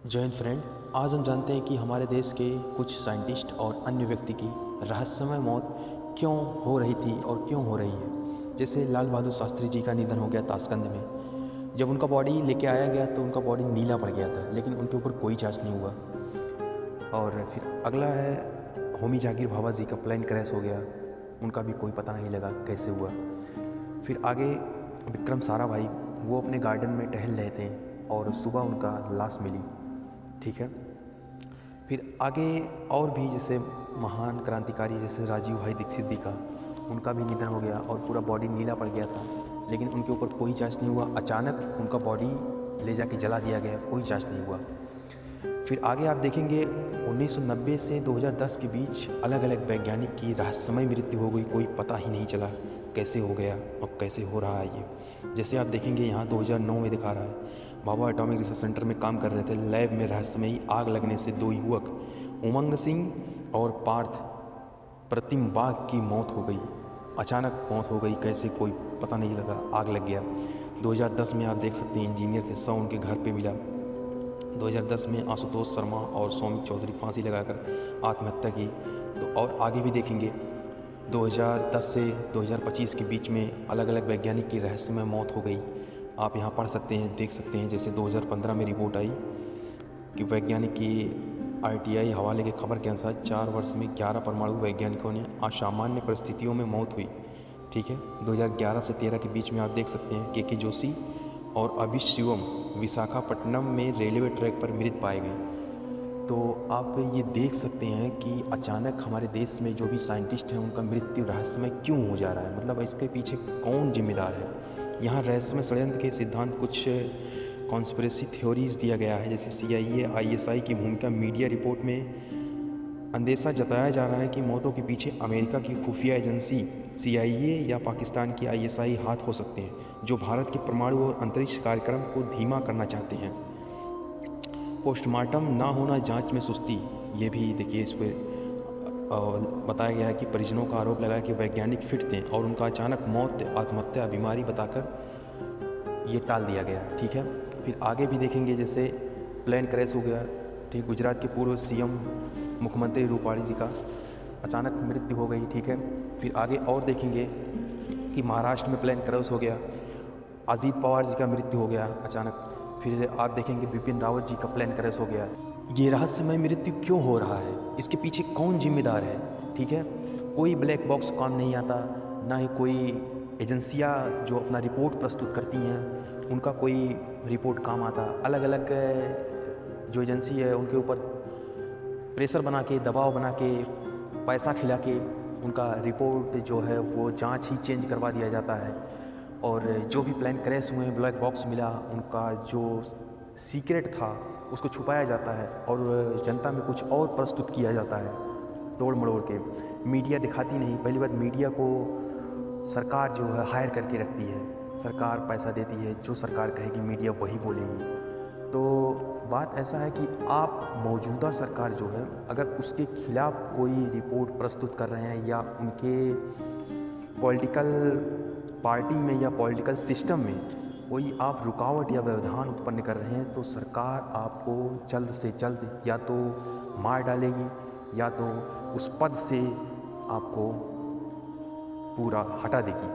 जय हिंद फ्रेंड। आज हम जानते हैं कि हमारे देश के कुछ साइंटिस्ट और अन्य व्यक्ति की रहस्यमय मौत क्यों हो रही थी और क्यों हो रही है। जैसे लाल बहादुर शास्त्री जी का निधन हो गया ताशकंद में। जब उनका बॉडी लेके आया गया तो उनका बॉडी नीला पड़ गया था, लेकिन उनके ऊपर कोई जांच नहीं हुआ। और फिर अगला है होमी जाकिर बाबा जी का प्लेन क्रैश हो गया, उनका भी कोई पता नहीं लगा कैसे हुआ। फिर आगे विक्रम साराभाई, वो अपने गार्डन में टहल रहे थे और सुबह उनका लाश मिली। ठीक है। फिर आगे और भी जैसे महान क्रांतिकारी जैसे राजीव भाई दीक्षित जी का, उनका भी निधन हो गया और पूरा बॉडी नीला पड़ गया था, लेकिन उनके ऊपर कोई जांच नहीं हुआ। अचानक उनका बॉडी ले जाके जला दिया गया, कोई जांच नहीं हुआ। फिर आगे आप देखेंगे 1990 से 2010 के बीच अलग अलग वैज्ञानिक की रहस्यमय मृत्यु हो गई, कोई पता ही नहीं चला कैसे हो गया और कैसे हो रहा है ये। जैसे आप देखेंगे यहाँ 2009 में दिखा रहा है, भाभा एटॉमिक रिसर्च सेंटर में काम कर रहे थे, लैब में रहस्यमयी आग लगने से दो युवक उमंग सिंह और पार्थ प्रतिम बाग की मौत हो गई। अचानक मौत हो गई, कैसे कोई पता नहीं लगा, आग लग गया। 2010 में आप देख सकते हैं इंजीनियर थे, शव उनके घर पे मिला। 2010 में आशुतोष शर्मा और सौमिक चौधरी फांसी लगाकर आत्महत्या की। तो और आगे भी देखेंगे 2010 से 2025 के बीच में अलग अलग वैज्ञानिक की रहस्यमय मौत हो गई। आप यहाँ पढ़ सकते हैं, देख सकते हैं। जैसे 2015 में रिपोर्ट आई कि वैज्ञानिक की आरटीआई हवाले के खबर के अनुसार 4 वर्ष में 11 परमाणु वैज्ञानिकों ने असामान्य परिस्थितियों में मौत हुई। ठीक है। 2011 से 13 के बीच में आप देख सकते हैं के जोशी और अभिष शिवम विशाखापट्टनम में रेलवे ट्रैक पर मृत पाए गए। तो आप ये देख सकते हैं कि अचानक हमारे देश में जो भी साइंटिस्ट हैं उनका मृत्यु रहस्यमय क्यों हो जा रहा है, मतलब इसके पीछे कौन जिम्मेदार है। यहाँ रहस्यमय षड्यंत्र के सिद्धांत कुछ कॉन्स्पिरेसी थ्योरीज दिया गया है, जैसे CIA ISI की भूमिका। मीडिया रिपोर्ट में अंदेशा जताया जा रहा है कि मौतों के पीछे अमेरिका की खुफिया एजेंसी CIA या पाकिस्तान की ISI हाथ हो सकते हैं, जो भारत के परमाणु और अंतरिक्ष कार्यक्रम को धीमा करना चाहते हैं। पोस्टमार्टम ना होना, जांच में सुस्ती, ये भी देखिए इस पर बताया गया है कि परिजनों का आरोप लगा कि वैज्ञानिक फिट थे और उनका अचानक मौत आत्महत्या बीमारी बताकर ये टाल दिया गया। ठीक है। फिर आगे भी देखेंगे, जैसे प्लेन क्रैश हो गया। ठीक, गुजरात के पूर्व CM मुख्यमंत्री रूपाणी जी का अचानक मृत्यु हो गई। ठीक है। फिर आगे और देखेंगे कि महाराष्ट्र में प्लेन क्रैश हो गया, अजीत पवार जी का मृत्यु हो गया अचानक। फिर आप देखेंगे बिपिन रावत जी का प्लेन क्रैश हो गया। ये रहस्यमय मृत्यु क्यों हो रहा है, इसके पीछे कौन जिम्मेदार है। ठीक है। कोई ब्लैक बॉक्स काम नहीं आता, ना ही कोई एजेंसियां जो अपना रिपोर्ट प्रस्तुत करती हैं उनका कोई रिपोर्ट काम आता। अलग अलग जो एजेंसी है उनके ऊपर प्रेशर बना के, दबाव बना के, पैसा खिला के उनका रिपोर्ट जो है वो जांच ही चेंज करवा दिया जाता है। और जो भी प्लेन क्रैश हुए, ब्लैक बॉक्स मिला, उनका जो सीक्रेट था उसको छुपाया जाता है और जनता में कुछ और प्रस्तुत किया जाता है तोड़ मड़ोड़ के। मीडिया दिखाती नहीं। पहली बात, मीडिया को सरकार जो है हायर करके रखती है, सरकार पैसा देती है, जो सरकार कहेगी मीडिया वही बोलेगी। तो बात ऐसा है कि आप मौजूदा सरकार जो है अगर उसके खिलाफ कोई रिपोर्ट प्रस्तुत कर रहे हैं या उनके पॉलिटिकल पार्टी में या पॉलिटिकल सिस्टम में कोई आप रुकावट या व्यवधान उत्पन्न कर रहे हैं, तो सरकार आपको जल्द से जल्द या तो मार डालेगी या तो उस पद से आपको पूरा हटा देगी।